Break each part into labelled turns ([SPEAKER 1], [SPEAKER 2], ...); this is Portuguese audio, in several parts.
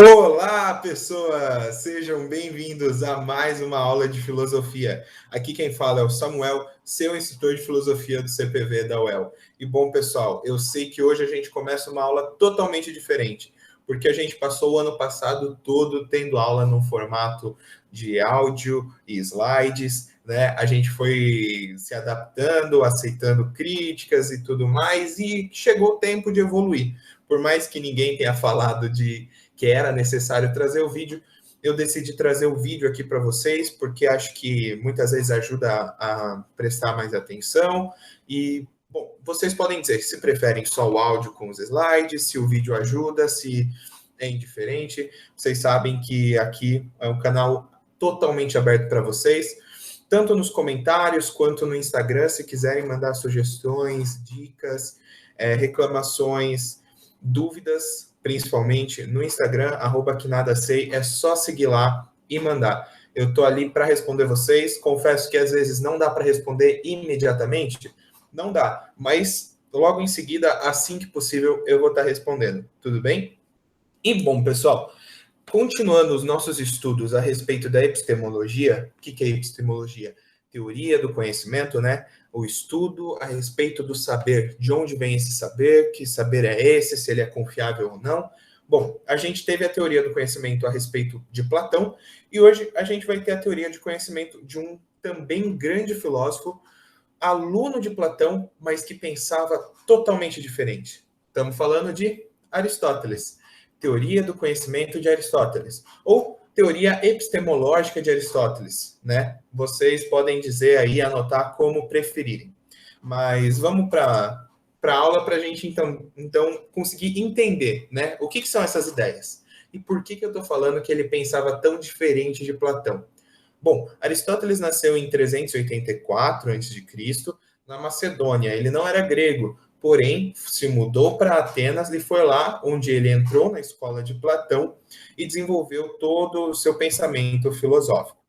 [SPEAKER 1] Olá, pessoas! Sejam bem-vindos a mais uma aula de filosofia. Aqui quem fala é o Samuel, seu instrutor de filosofia do CPV da UEL. E bom, pessoal, eu sei que hoje a gente começa uma aula totalmente diferente, porque a gente passou o ano passado todo tendo aula no formato de áudio e slides, né? A gente foi se adaptando, aceitando críticas e tudo mais, e chegou o tempo de evoluir. Por mais que ninguém tenha falado que era necessário trazer o vídeo, eu decidi trazer o vídeo aqui para vocês, porque acho que muitas vezes ajuda a prestar mais atenção. E, bom, vocês podem dizer se preferem só o áudio com os slides, se o vídeo ajuda, se é indiferente. Vocês sabem que aqui é um canal totalmente aberto para vocês, tanto nos comentários quanto no Instagram, se quiserem mandar sugestões, dicas, reclamações, dúvidas, principalmente no Instagram, @quenadasei, é só seguir lá e mandar. Eu tô ali para responder vocês, confesso que às vezes não dá para responder imediatamente, não dá, mas logo em seguida, assim que possível, eu vou estar respondendo, tudo bem? E bom, pessoal, continuando os nossos estudos a respeito da epistemologia, o que é epistemologia? Teoria do conhecimento, né? O estudo a respeito do saber, de onde vem esse saber, que saber é esse, se ele é confiável ou não. Bom, a gente teve a teoria do conhecimento a respeito de Platão, e hoje a gente vai ter a teoria de conhecimento de um também grande filósofo, aluno de Platão, mas que pensava totalmente diferente. Estamos falando de Aristóteles. Teoria do conhecimento de Aristóteles, ou teoria epistemológica de Aristóteles, né? Vocês podem dizer aí, anotar como preferirem. Mas vamos para a aula para a gente, então, conseguir entender, né? O que são essas ideias? E por que eu estou falando que ele pensava tão diferente de Platão? Bom, Aristóteles nasceu em 384 a.C., na Macedônia. Ele não era grego, porém se mudou para Atenas e foi lá onde ele entrou na escola de Platão e desenvolveu todo o seu pensamento filosófico.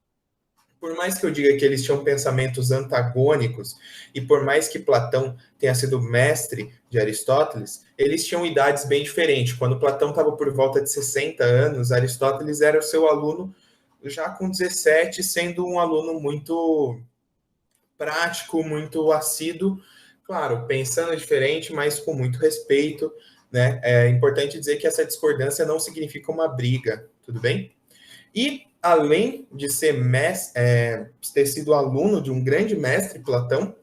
[SPEAKER 1] Por mais que eu diga que eles tinham pensamentos antagônicos, e por mais que Platão tenha sido mestre de Aristóteles, eles tinham idades bem diferentes. Quando Platão estava por volta de 60 anos, Aristóteles era o seu aluno já com 17, sendo um aluno muito prático, muito assíduo, claro, pensando diferente, mas com muito respeito, né? É importante dizer que essa discordância não significa uma briga, tudo bem? E, além de ser ter sido aluno de um grande mestre, Platão,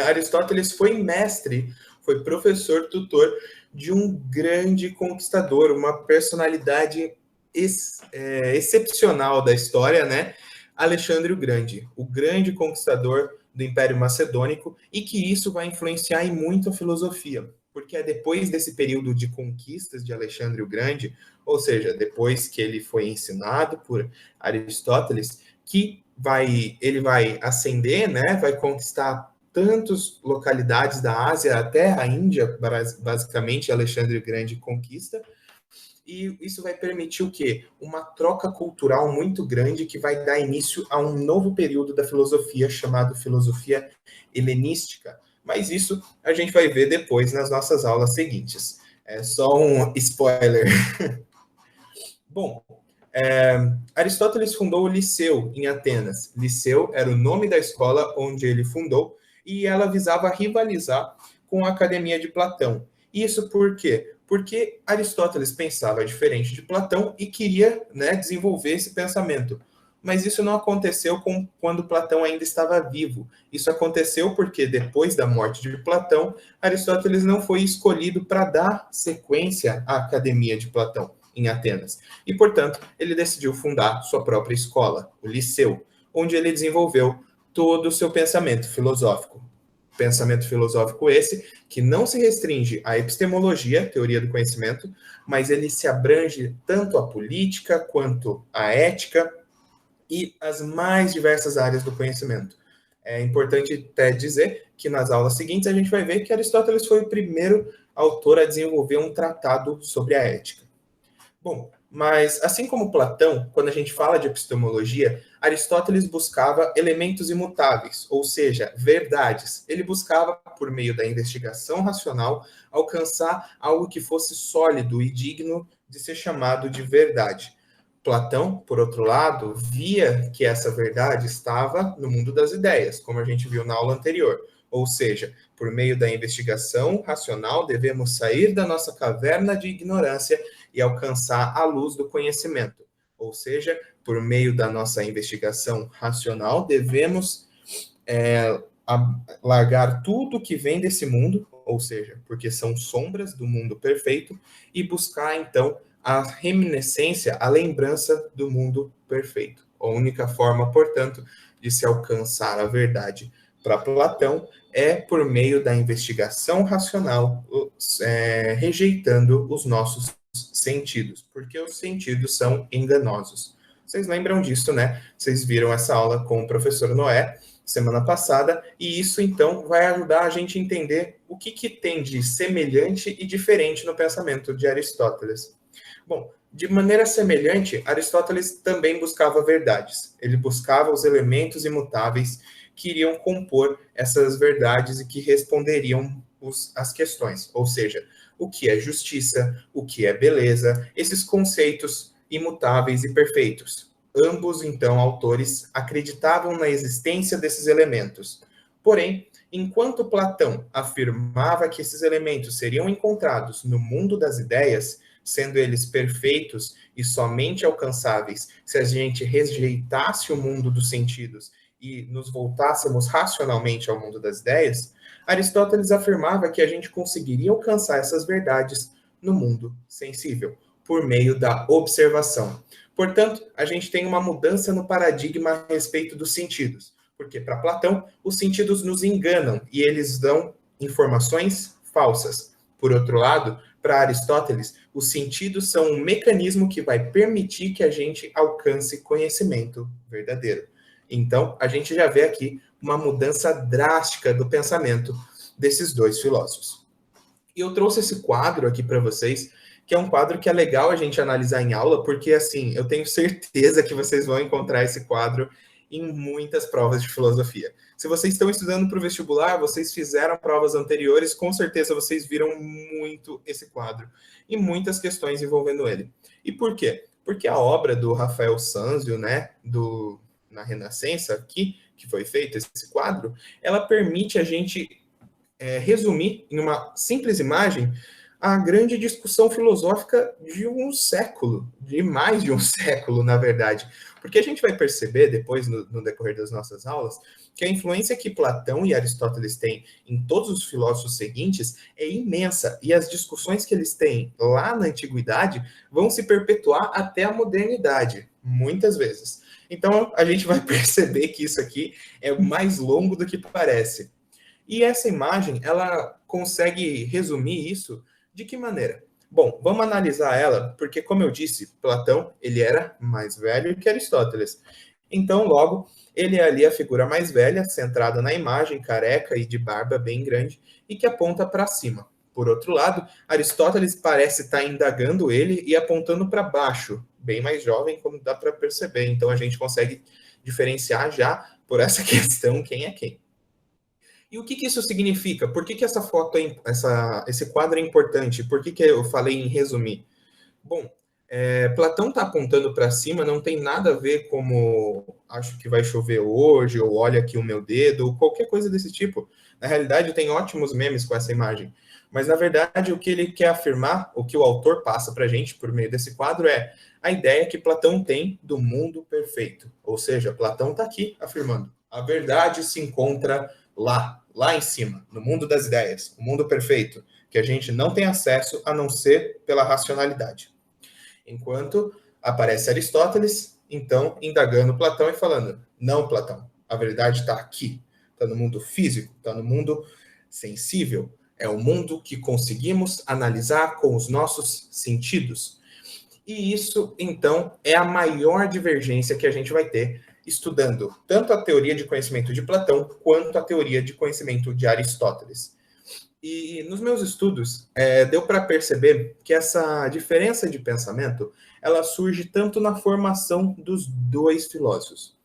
[SPEAKER 1] Aristóteles foi mestre, foi professor, tutor de um grande conquistador, uma personalidade excepcional da história, né? Alexandre o Grande, o grande conquistador do Império Macedônico, e que isso vai influenciar em muito a filosofia, porque é depois desse período de conquistas de Alexandre o Grande, ou seja, depois que ele foi ensinado por Aristóteles, que ele vai ascender, né? Vai conquistar tantas localidades da Ásia até a Índia, basicamente Alexandre o Grande conquista. E isso vai permitir o quê? Uma troca cultural muito grande que vai dar início a um novo período da filosofia chamado filosofia helenística. Mas isso a gente vai ver depois nas nossas aulas seguintes. É só um spoiler. Bom, Aristóteles fundou o Liceu em Atenas. Liceu era o nome da escola onde ele fundou e ela visava rivalizar com a Academia de Platão. Isso por quê? Porque Aristóteles pensava diferente de Platão e queria, né, desenvolver esse pensamento. Mas isso não aconteceu quando Platão ainda estava vivo. Isso aconteceu porque, depois da morte de Platão, Aristóteles não foi escolhido para dar sequência à Academia de Platão em Atenas. E, portanto, ele decidiu fundar sua própria escola, o Liceu, onde ele desenvolveu todo o seu pensamento filosófico. Pensamento filosófico esse que não se restringe à epistemologia, teoria do conhecimento, mas ele se abrange tanto à política quanto à ética e as mais diversas áreas do conhecimento. É importante até dizer que nas aulas seguintes a gente vai ver que Aristóteles foi o primeiro autor a desenvolver um tratado sobre a ética. Bom, mas assim como Platão, quando a gente fala de epistemologia, Aristóteles buscava elementos imutáveis, ou seja, verdades. Ele buscava, por meio da investigação racional, alcançar algo que fosse sólido e digno de ser chamado de verdade. Platão, por outro lado, via que essa verdade estava no mundo das ideias, como a gente viu na aula anterior. Ou seja, por meio da investigação racional, devemos sair da nossa caverna de ignorância e alcançar a luz do conhecimento. Ou seja, por meio da nossa investigação racional, devemos largar tudo que vem desse mundo, ou seja, porque são sombras do mundo perfeito, e buscar, então, a reminiscência, a lembrança do mundo perfeito. A única forma, portanto, de se alcançar a verdade para Platão é por meio da investigação racional, rejeitando os nossos sentidos, porque os sentidos são enganosos. Vocês lembram disso, né? Vocês viram essa aula com o professor Noé semana passada, e isso, então, vai ajudar a gente a entender o que tem de semelhante e diferente no pensamento de Aristóteles. Bom, de maneira semelhante, Aristóteles também buscava verdades. Ele buscava os elementos imutáveis que iriam compor essas verdades e que responderiam as questões. Ou seja, o que é justiça, o que é beleza, esses conceitos imutáveis e perfeitos. Ambos, então, autores acreditavam na existência desses elementos. Porém, enquanto Platão afirmava que esses elementos seriam encontrados no mundo das ideias, sendo eles perfeitos e somente alcançáveis se a gente rejeitasse o mundo dos sentidos e nos voltássemos racionalmente ao mundo das ideias, Aristóteles afirmava que a gente conseguiria alcançar essas verdades no mundo sensível, por meio da observação. Portanto, a gente tem uma mudança no paradigma a respeito dos sentidos, porque para Platão, os sentidos nos enganam e eles dão informações falsas. Por outro lado, para Aristóteles, os sentidos são um mecanismo que vai permitir que a gente alcance conhecimento verdadeiro. Então, a gente já vê aqui uma mudança drástica do pensamento desses dois filósofos. E eu trouxe esse quadro aqui para vocês, que é um quadro que é legal a gente analisar em aula, porque, assim, eu tenho certeza que vocês vão encontrar esse quadro em muitas provas de filosofia. Se vocês estão estudando para o vestibular, vocês fizeram provas anteriores, com certeza vocês viram muito esse quadro e muitas questões envolvendo ele. E por quê? Porque a obra do Rafael Sanzio, né, na Renascença, aqui, que foi feito esse quadro, ela permite a gente resumir em uma simples imagem a grande discussão filosófica de um século, de mais de um século, na verdade. Porque a gente vai perceber depois, no decorrer das nossas aulas, que a influência que Platão e Aristóteles têm em todos os filósofos seguintes é imensa, e as discussões que eles têm lá na antiguidade vão se perpetuar até a modernidade, muitas vezes. Então, a gente vai perceber que isso aqui é mais longo do que parece. E essa imagem, ela consegue resumir isso de que maneira? Bom, vamos analisar ela, porque, como eu disse, Platão, ele era mais velho que Aristóteles. Então, logo, ele é ali a figura mais velha, centrada na imagem, careca e de barba bem grande, e que aponta para cima. Por outro lado, Aristóteles parece estar indagando ele e apontando para baixo, bem mais jovem, como dá para perceber. Então, a gente consegue diferenciar já, por essa questão, quem é quem. E o que isso significa? Por que essa foto, esse quadro é importante? Por que eu falei em resumir? Bom, Platão está apontando para cima, não tem nada a ver como acho que vai chover hoje, ou olha aqui o meu dedo, ou qualquer coisa desse tipo. Na realidade, tem ótimos memes com essa imagem. Mas, na verdade, o que ele quer afirmar, o que o autor passa para a gente por meio desse quadro é a ideia que Platão tem do mundo perfeito. Ou seja, Platão está aqui afirmando, a verdade se encontra lá em cima, no mundo das ideias, o mundo perfeito, que a gente não tem acesso a não ser pela racionalidade. Enquanto aparece Aristóteles, então, indagando Platão e falando, não, Platão, a verdade está aqui, está no mundo físico, está no mundo sensível, é o mundo que conseguimos analisar com os nossos sentidos. E isso, então, é a maior divergência que a gente vai ter estudando tanto a teoria de conhecimento de Platão quanto a teoria de conhecimento de Aristóteles. E nos meus estudos, deu para perceber que essa diferença de pensamento, ela surge tanto na formação dos dois filósofos.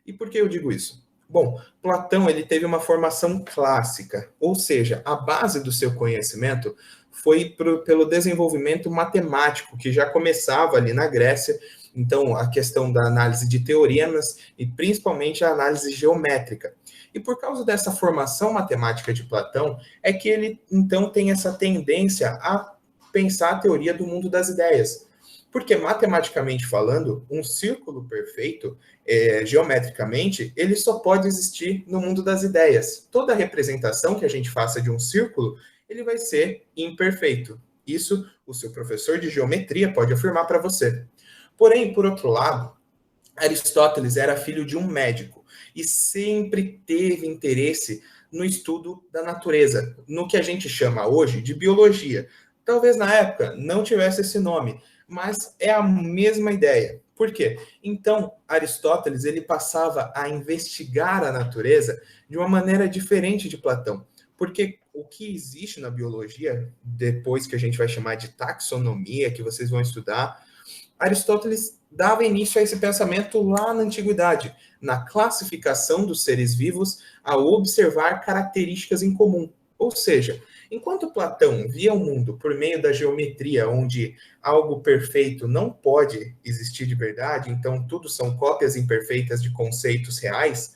[SPEAKER 1] E por que eu digo isso? Bom, Platão ele teve uma formação clássica, ou seja, a base do seu conhecimento foi pelo desenvolvimento matemático, que já começava ali na Grécia. Então, a questão da análise de teoremas e principalmente a análise geométrica. E por causa dessa formação matemática de Platão, é que ele, então, tem essa tendência a pensar a teoria do mundo das ideias. Porque, matematicamente falando, um círculo perfeito, geometricamente, ele só pode existir no mundo das ideias. Toda representação que a gente faça de um círculo, ele vai ser imperfeito. Isso o seu professor de geometria pode afirmar para você. Porém, por outro lado, Aristóteles era filho de um médico e sempre teve interesse no estudo da natureza, no que a gente chama hoje de biologia. Talvez na época não tivesse esse nome, mas é a mesma ideia. Por quê? Então, Aristóteles ele passava a investigar a natureza de uma maneira diferente de Platão. Porque o que existe na biologia, depois que a gente vai chamar de taxonomia, que vocês vão estudar, Aristóteles dava início a esse pensamento lá na antiguidade, na classificação dos seres vivos a observar características em comum. Ou seja, enquanto Platão via o mundo por meio da geometria, onde algo perfeito não pode existir de verdade, então tudo são cópias imperfeitas de conceitos reais,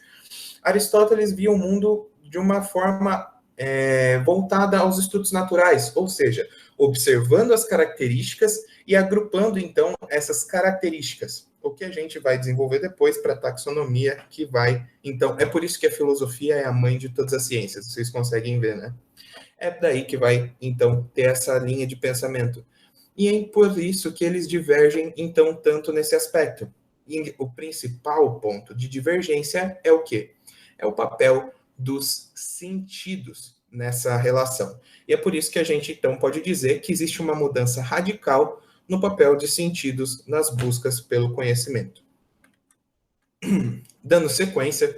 [SPEAKER 1] Aristóteles via o mundo de uma forma voltada aos estudos naturais, ou seja, observando as características e agrupando, então, essas características. O que a gente vai desenvolver depois para a taxonomia, que vai... Então, é por isso que a filosofia é a mãe de todas as ciências, vocês conseguem ver, né? É daí que vai, então, ter essa linha de pensamento. E é por isso que eles divergem, então, tanto nesse aspecto. E o principal ponto de divergência é o quê? É o papel dos sentidos nessa relação. E é por isso que a gente, então, pode dizer que existe uma mudança radical no papel de sentidos nas buscas pelo conhecimento. Dando sequência,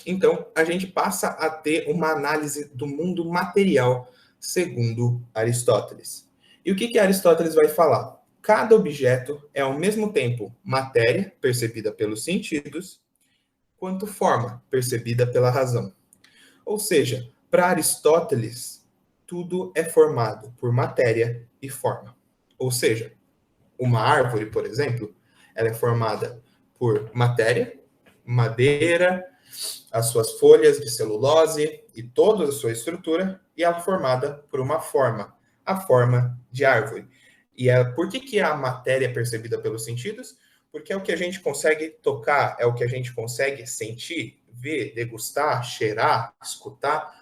[SPEAKER 1] então, a gente passa a ter uma análise do mundo material, segundo Aristóteles. E o que Aristóteles vai falar? Cada objeto é, ao mesmo tempo, matéria, percebida pelos sentidos, quanto forma, percebida pela razão. Ou seja, para Aristóteles, tudo é formado por matéria e forma. Ou seja, uma árvore, por exemplo, ela é formada por matéria, madeira, as suas folhas de celulose e toda a sua estrutura, e ela é formada por uma forma, a forma de árvore. E por que a matéria é percebida pelos sentidos? Porque é o que a gente consegue tocar, é o que a gente consegue sentir, ver, degustar, cheirar, escutar,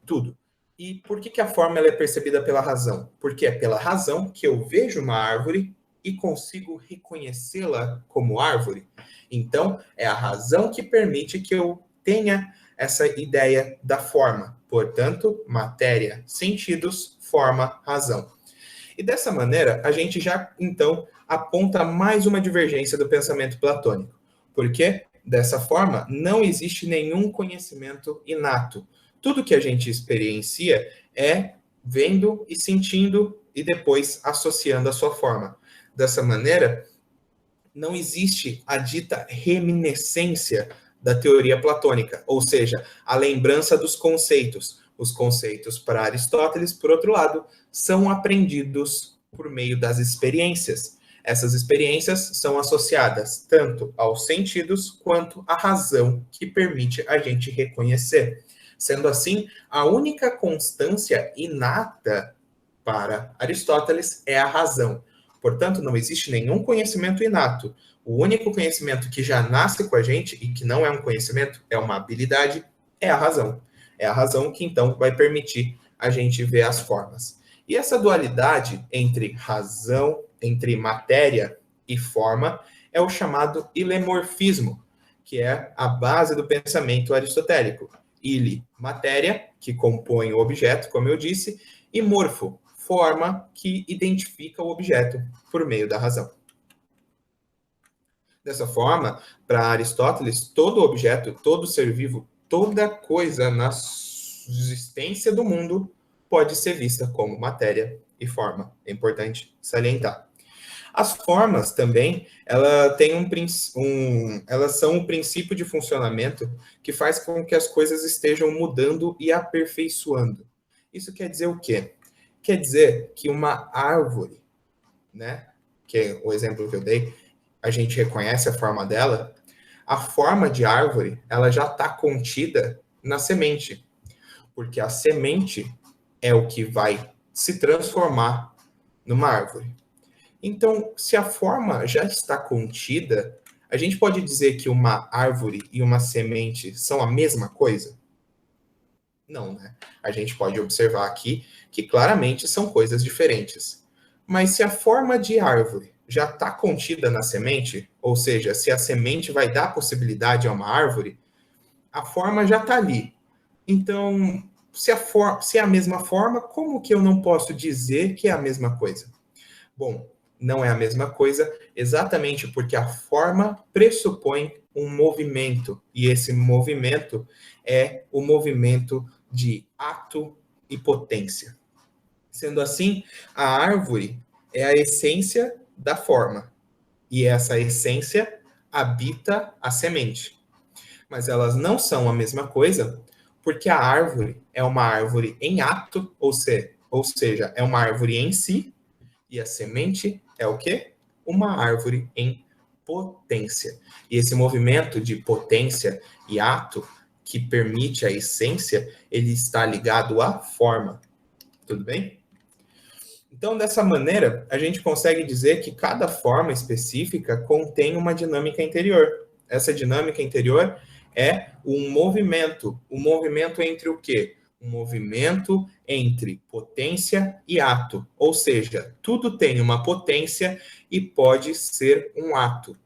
[SPEAKER 1] tudo. E por que a forma ela é percebida pela razão? Porque é pela razão que eu vejo uma árvore e consigo reconhecê-la como árvore. Então, é a razão que permite que eu tenha essa ideia da forma. Portanto, matéria, sentidos, forma, razão. E dessa maneira, a gente já, então, aponta mais uma divergência do pensamento platônico. Porque, dessa forma, não existe nenhum conhecimento inato. Tudo que a gente experiencia é vendo e sentindo e depois associando a sua forma. Dessa maneira, não existe a dita reminiscência da teoria platônica, ou seja, a lembrança dos conceitos. Os conceitos para Aristóteles, por outro lado, são aprendidos por meio das experiências. Essas experiências são associadas tanto aos sentidos quanto à razão que permite a gente reconhecer. Sendo assim, a única constância inata para Aristóteles é a razão. Portanto, não existe nenhum conhecimento inato. O único conhecimento que já nasce com a gente e que não é um conhecimento, é uma habilidade, é a razão. É a razão que, então, vai permitir a gente ver as formas. E essa dualidade entre razão, entre matéria e forma, é o chamado ilemorfismo, que é a base do pensamento aristotélico. Ile, matéria, que compõe o objeto, como eu disse, e morfo, forma que identifica o objeto por meio da razão. Dessa forma, para Aristóteles, todo objeto, todo ser vivo, toda coisa na existência do mundo pode ser vista como matéria e forma. É importante salientar. As formas também, elas são um princípio de funcionamento que faz com que as coisas estejam mudando e aperfeiçoando. Isso quer dizer o quê? Quer dizer que uma árvore, né, que é o exemplo que eu dei, a gente reconhece a forma dela, a forma de árvore, ela já está contida na semente, porque a semente é o que vai se transformar numa árvore. Então, se a forma já está contida, a gente pode dizer que uma árvore e uma semente são a mesma coisa? Não, né? A gente pode observar aqui que claramente são coisas diferentes. Mas se a forma de árvore já está contida na semente, ou seja, se a semente vai dar possibilidade a uma árvore, a forma já está ali. Então, se é a mesma forma, como que eu não posso dizer que é a mesma coisa? Bom, não é a mesma coisa exatamente porque a forma pressupõe um movimento, e esse movimento é o movimento de ato e potência. Sendo assim, a árvore é a essência da forma, e essa essência habita a semente. Mas elas não são a mesma coisa, porque a árvore é uma árvore em ato, ou seja, é uma árvore em si, e a semente é o quê? Uma árvore em potência. E esse movimento de potência e ato que permite a essência, ele está ligado à forma. Tudo bem? Então, dessa maneira, a gente consegue dizer que cada forma específica contém uma dinâmica interior. Essa dinâmica interior é um movimento entre o quê? Um movimento entre potência e ato, ou seja, tudo tem uma potência e pode ser um ato.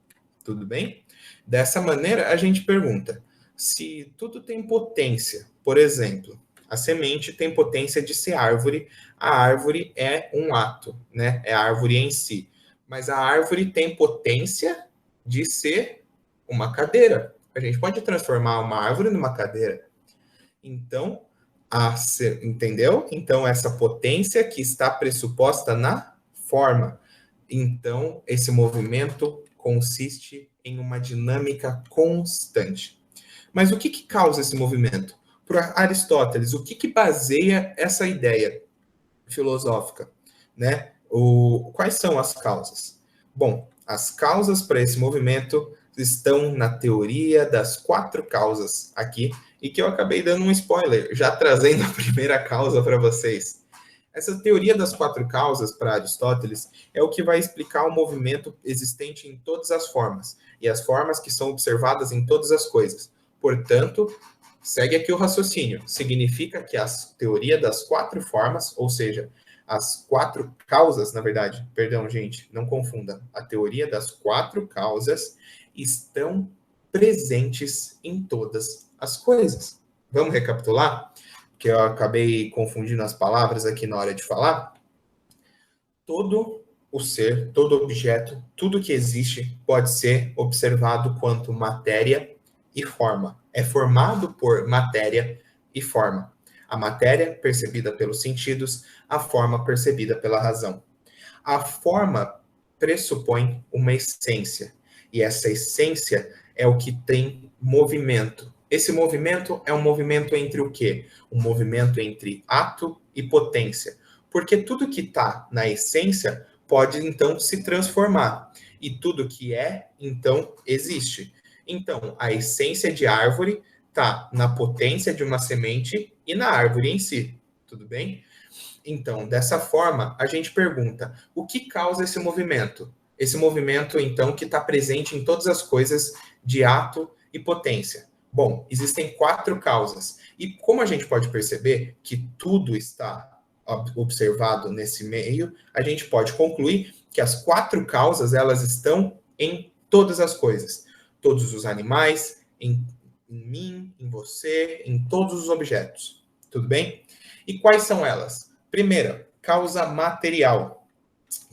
[SPEAKER 1] Tudo bem? Dessa maneira, a gente pergunta: se tudo tem potência, por exemplo, a semente tem potência de ser árvore, a árvore é um ato, né? É a árvore em si. Mas a árvore tem potência de ser uma cadeira. A gente pode transformar uma árvore numa cadeira. Então, entendeu? Então, essa potência que está pressuposta na forma. Então, esse movimento consiste em uma dinâmica constante. Mas o que, que causa esse movimento? Para Aristóteles, o que, que baseia essa ideia filosófica? Né? Quais são as causas? Bom, as causas para esse movimento estão na teoria das quatro causas aqui, e que eu acabei dando um spoiler, já trazendo a primeira causa para vocês. Essa teoria das quatro causas, para Aristóteles, é o que vai explicar o movimento existente em todas as formas, e as formas que são observadas em todas as coisas. Portanto, segue aqui o raciocínio. Significa que a teoria das quatro formas, ou seja, as quatro causas, na verdade, perdão, gente, não confunda. A teoria das quatro causas estão presentes em todas as coisas. Vamos recapitular? Que eu acabei confundindo as palavras aqui na hora de falar. Todo o ser, todo objeto, tudo que existe pode ser observado quanto matéria e forma. É formado por matéria e forma. A matéria percebida pelos sentidos, a forma percebida pela razão. A forma pressupõe uma essência, e essa essência é o que tem movimento. Esse movimento é um movimento entre o quê? Um movimento entre ato e potência. Porque tudo que está na essência pode, então, se transformar. E tudo que é, então, existe. Então, a essência de árvore está na potência de uma semente e na árvore em si. Tudo bem? Então, dessa forma, a gente pergunta: o que causa esse movimento? Esse movimento, então, que está presente em todas as coisas de ato e potência. Bom, existem quatro causas. E como a gente pode perceber que tudo está observado nesse meio, a gente pode concluir que as quatro causas, elas estão em todas as coisas. Todos os animais, em mim, em você, em todos os objetos. Tudo bem? E quais são elas? Primeira, causa material,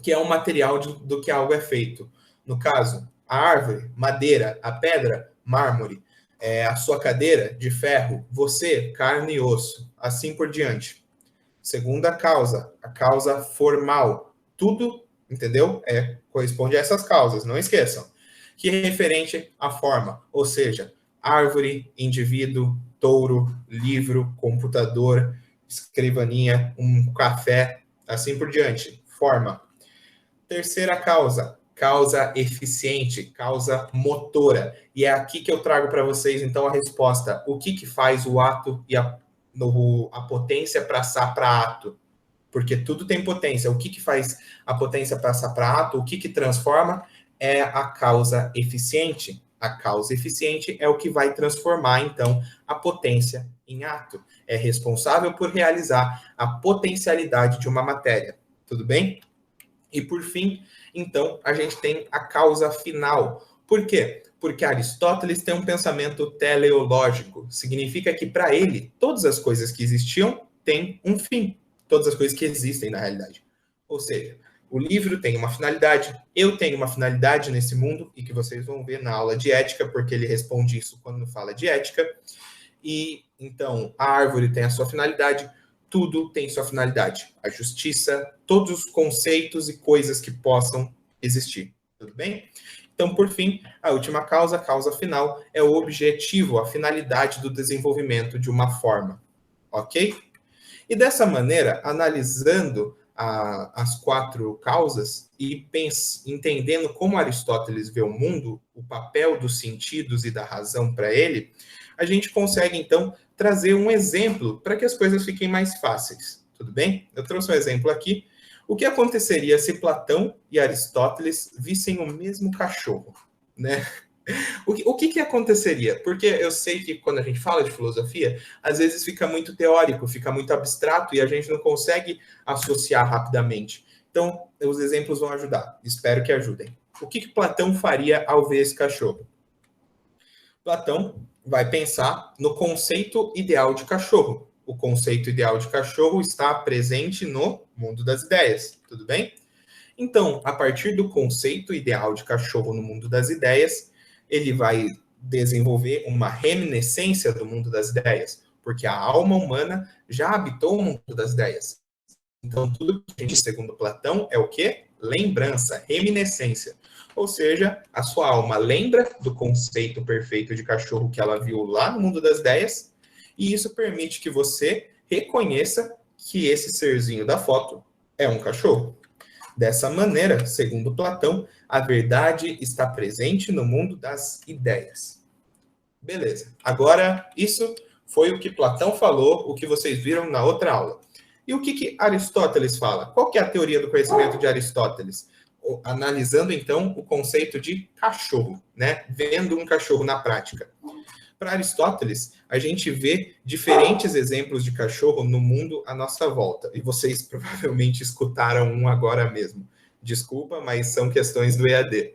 [SPEAKER 1] que é o material do que algo é feito. No caso, a árvore, madeira, a pedra, mármore, a sua cadeira de ferro, você, carne e osso, assim por diante. Segunda causa, a causa formal. Tudo, entendeu? Corresponde a essas causas, não esqueçam. Que é referente à forma, ou seja, árvore, indivíduo, touro, livro, computador, escrivaninha, um café, assim por diante, forma. Terceira causa, causa eficiente, causa motora. E é aqui que eu trago para vocês, então, a resposta. O que faz o ato e a potência passar para ato? Porque tudo tem potência. O que faz a potência passar para ato? O que transforma? É a causa eficiente. A causa eficiente é o que vai transformar, então, a potência em ato. É responsável por realizar a potencialidade de uma matéria. Tudo bem? E por fim, então, a gente tem a causa final. Por quê? Porque Aristóteles tem um pensamento teleológico. Significa que, para ele, todas as coisas que existiam têm um fim. Todas as coisas que existem, na realidade. Ou seja, o livro tem uma finalidade, eu tenho uma finalidade nesse mundo, e que vocês vão ver na aula de ética, porque ele responde isso quando fala de ética. E, então, a árvore tem a sua finalidade, tudo tem sua finalidade. A justiça, todos os conceitos e coisas que possam existir. Tudo bem? Então, por fim, a última causa, a causa final, é o objetivo, a finalidade do desenvolvimento de uma forma. Ok? E dessa maneira, analisando as quatro causas e entendendo como Aristóteles vê o mundo, o papel dos sentidos e da razão para ele, a gente consegue, então, trazer um exemplo para que as coisas fiquem mais fáceis. Tudo bem? Eu trouxe um exemplo aqui. O que aconteceria se Platão e Aristóteles vissem o mesmo cachorro, né? O que aconteceria? Porque eu sei que quando a gente fala de filosofia, às vezes fica muito teórico, fica muito abstrato e a gente não consegue associar rapidamente. Então, os exemplos vão ajudar. Espero que ajudem. O que Platão faria ao ver esse cachorro? Platão vai pensar no conceito ideal de cachorro. O conceito ideal de cachorro está presente no mundo das ideias, tudo bem? Então, a partir do conceito ideal de cachorro no mundo das ideias, ele vai desenvolver uma reminiscência do mundo das ideias, porque a alma humana já habitou o mundo das ideias. Então, tudo que a gente, segundo Platão, é o quê? Lembrança, reminiscência. Ou seja, a sua alma lembra do conceito perfeito de cachorro que ela viu lá no mundo das ideias, e isso permite que você reconheça que esse serzinho da foto é um cachorro. Dessa maneira, segundo Platão, a verdade está presente no mundo das ideias. Beleza. Agora, isso foi o que Platão falou, o que vocês viram na outra aula. E o que Aristóteles fala? Qual que é a teoria do conhecimento de Aristóteles? Analisando, então, o conceito de cachorro, né? Vendo um cachorro na prática. Para Aristóteles, a gente vê diferentes exemplos de cachorro no mundo à nossa volta. E vocês provavelmente escutaram um agora mesmo. Desculpa, mas são questões do EAD.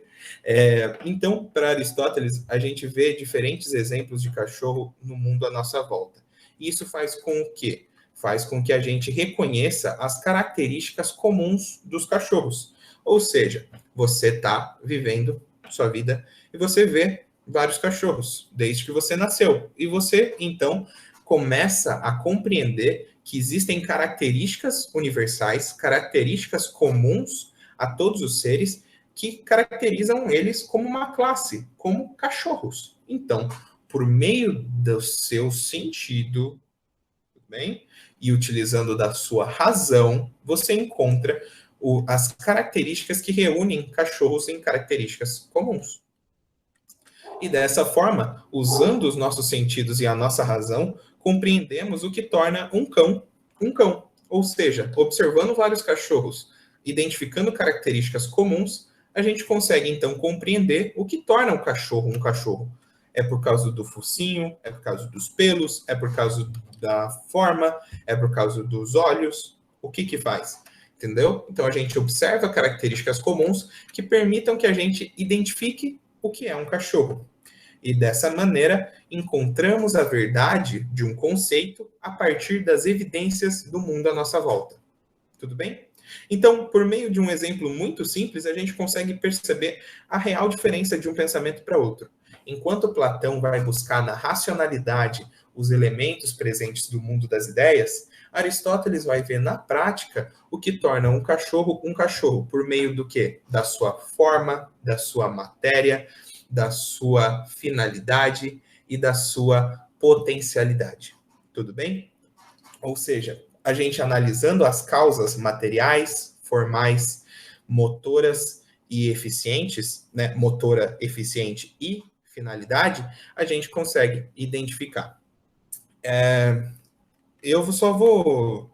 [SPEAKER 1] Então, para Aristóteles, a gente vê diferentes exemplos de cachorro no mundo à nossa volta. Isso faz com o quê? Faz com que a gente reconheça as características comuns dos cachorros. Ou seja, você está vivendo sua vida e você vê vários cachorros, desde que você nasceu. E você, então, começa a compreender que existem características universais, características comuns a todos os seres, que caracterizam eles como uma classe, como cachorros. Então, por meio do seu sentido, bem, e utilizando da sua razão, você encontra as características que reúnem cachorros em características comuns. E dessa forma, usando os nossos sentidos e a nossa razão, compreendemos o que torna um cão um cão. Ou seja, observando vários cachorros, identificando características comuns, a gente consegue então compreender o que torna um cachorro um cachorro. É por causa do focinho, é por causa dos pelos, é por causa da forma, é por causa dos olhos. O que faz? Entendeu? Então a gente observa características comuns que permitam que a gente identifique o que é um cachorro. E dessa maneira, encontramos a verdade de um conceito a partir das evidências do mundo à nossa volta. Tudo bem? Então, por meio de um exemplo muito simples, a gente consegue perceber a real diferença de um pensamento para outro. Enquanto Platão vai buscar na racionalidade os elementos presentes do mundo das ideias, Aristóteles vai ver na prática o que torna um cachorro por meio do quê? Da sua forma, da sua matéria, da sua finalidade e da sua potencialidade. Tudo bem? Ou seja, a gente analisando as causas materiais, formais, motoras e eficientes, né? Motora, eficiente e finalidade, a gente consegue identificar. Eu só vou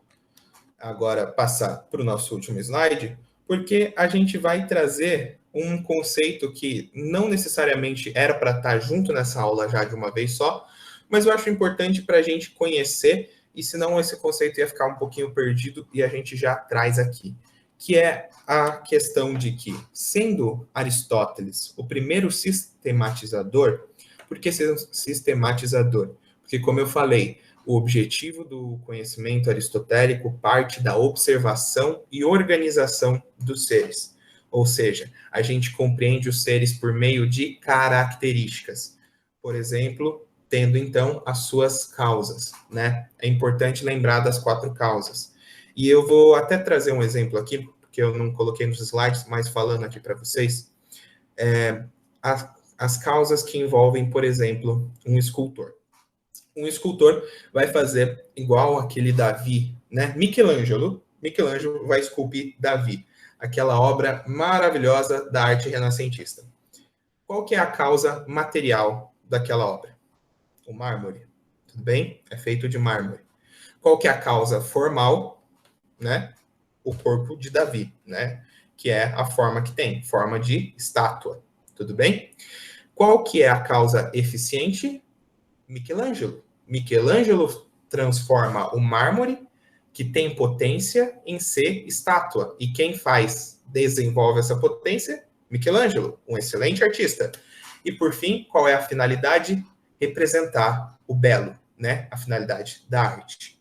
[SPEAKER 1] agora passar para o nosso último slide, porque a gente vai trazer um conceito que não necessariamente era para estar junto nessa aula já de uma vez só, mas eu acho importante para a gente conhecer, e senão esse conceito ia ficar um pouquinho perdido e a gente já traz aqui, que é a questão de que, sendo Aristóteles o primeiro sistematizador, por que sistematizador? Porque, como eu falei, o objetivo do conhecimento aristotélico parte da observação e organização dos seres. Ou seja, a gente compreende os seres por meio de características. Por exemplo, tendo então as suas causas, né? É importante lembrar das 4 causas. E eu vou até trazer um exemplo aqui, porque eu não coloquei nos slides, mas falando aqui para vocês. As causas que envolvem, por exemplo, um escultor. Um escultor vai fazer igual aquele Davi, né? Michelangelo vai esculpir Davi, aquela obra maravilhosa da arte renascentista. Qual que é a causa material daquela obra? O mármore, tudo bem? É feito de mármore. Qual que é a causa formal, né? O corpo de Davi, né? Que é a forma que tem, forma de estátua, tudo bem? Qual que é a causa eficiente? Michelangelo transforma o mármore, que tem potência, em ser estátua. E quem desenvolve essa potência? Michelangelo, um excelente artista. E por fim, qual é a finalidade? Representar o belo, né? A finalidade da arte.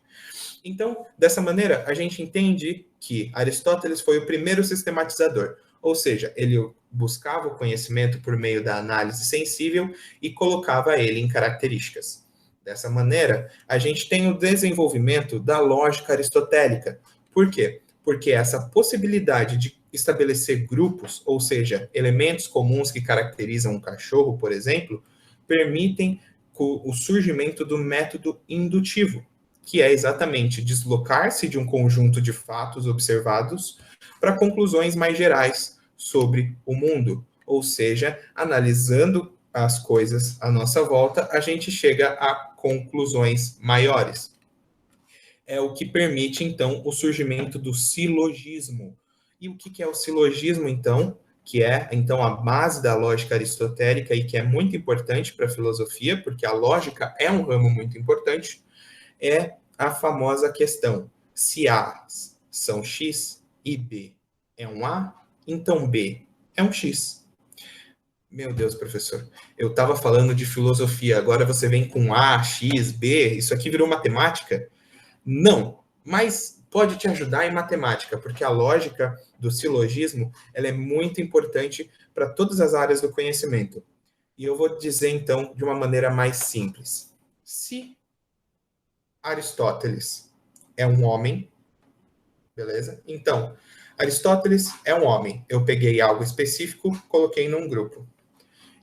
[SPEAKER 1] Então, dessa maneira, a gente entende que Aristóteles foi o primeiro sistematizador, ou seja, ele buscava o conhecimento por meio da análise sensível e colocava ele em características. Dessa maneira, a gente tem o desenvolvimento da lógica aristotélica. Por quê? Porque essa possibilidade de estabelecer grupos, ou seja, elementos comuns que caracterizam um cachorro, por exemplo, permitem o surgimento do método indutivo, que é exatamente deslocar-se de um conjunto de fatos observados para conclusões mais gerais sobre o mundo. Ou seja, analisando as coisas à nossa volta, a gente chega a conclusões maiores. É o que permite, então, o surgimento do silogismo. E o que é o silogismo, então? Que é, então, a base da lógica aristotélica e que é muito importante para a filosofia, porque a lógica é um ramo muito importante, é a famosa questão: se A são X e B é um A, então B é um X. Meu Deus, professor, eu estava falando de filosofia, agora você vem com A, X, B, isso aqui virou matemática? Não, mas pode te ajudar em matemática, porque a lógica do silogismo ela é muito importante para todas as áreas do conhecimento. E eu vou dizer, então, de uma maneira mais simples. Se Aristóteles é um homem, beleza? Então, Aristóteles é um homem. Eu peguei algo específico, coloquei num grupo.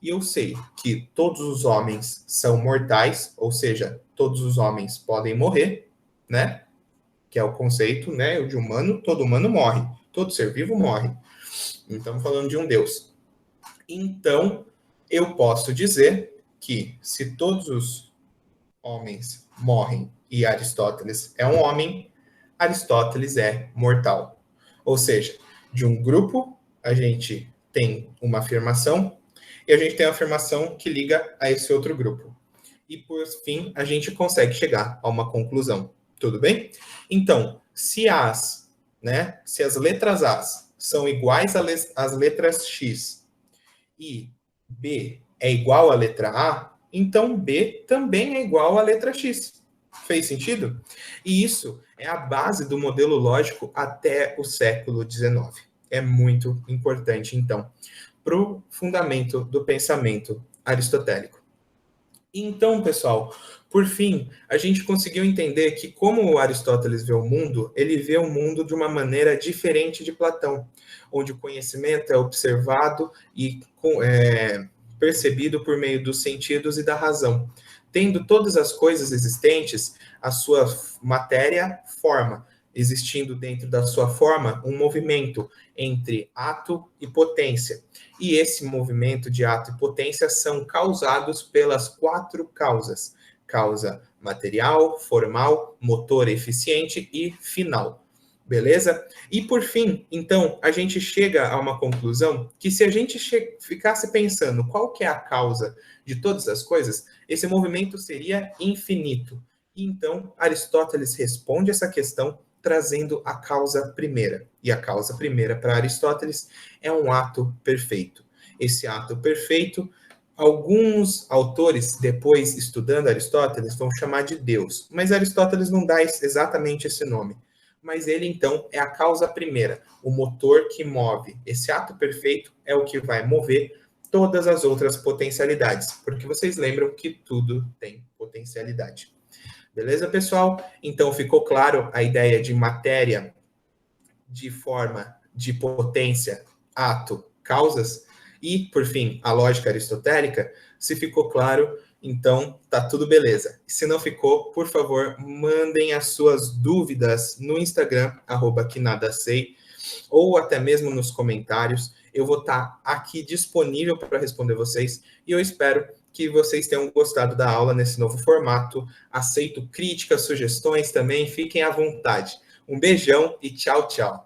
[SPEAKER 1] E eu sei que todos os homens são mortais, ou seja, todos os homens podem morrer, né? Que é o conceito, né, de humano, todo humano morre, todo ser vivo morre. Não estamos falando de um Deus. Então, eu posso dizer que se todos os homens morrem e Aristóteles é um homem, Aristóteles é mortal. Ou seja, de um grupo, a gente tem uma afirmação e a gente tem a afirmação que liga a esse outro grupo. E, por fim, a gente consegue chegar a uma conclusão. Tudo bem? Então, se as letras A são iguais às letras X e B é igual à letra A, então B também é igual à letra X. Fez sentido? E isso é a base do modelo lógico até o século XIX. É muito importante, então, para o fundamento do pensamento aristotélico. Então, pessoal, por fim, a gente conseguiu entender que, como Aristóteles vê o mundo, ele vê o mundo de uma maneira diferente de Platão, onde o conhecimento é observado e percebido por meio dos sentidos e da razão. tendo todas as coisas existentes, a sua matéria forma, existindo dentro da sua forma um movimento entre ato e potência. E esse movimento de ato e potência são causados pelas 4 causas: causa material, formal, motor eficiente e final. Beleza? E por fim, então, a gente chega a uma conclusão que se a gente ficasse pensando qual que é a causa de todas as coisas, esse movimento seria infinito. E então, Aristóteles responde essa questão trazendo a causa primeira. E a causa primeira para Aristóteles é um ato perfeito. Esse ato perfeito, alguns autores, depois estudando Aristóteles, vão chamar de Deus. Mas Aristóteles não dá exatamente esse nome. Mas ele, então, é a causa primeira, o motor que move. Esse ato perfeito é o que vai mover todas as outras potencialidades, porque vocês lembram que tudo tem potencialidade. Beleza, pessoal? Então, ficou claro a ideia de matéria, de forma, de potência, ato, causas? E, por fim, a lógica aristotélica? Se ficou claro, então tá tudo beleza. Se não ficou, por favor, mandem as suas dúvidas no Instagram, @quenadasei, ou até mesmo nos comentários. Eu vou estar aqui disponível para responder vocês e eu espero que vocês tenham gostado da aula nesse novo formato. Aceito críticas, sugestões também, fiquem à vontade. Um beijão e tchau, tchau.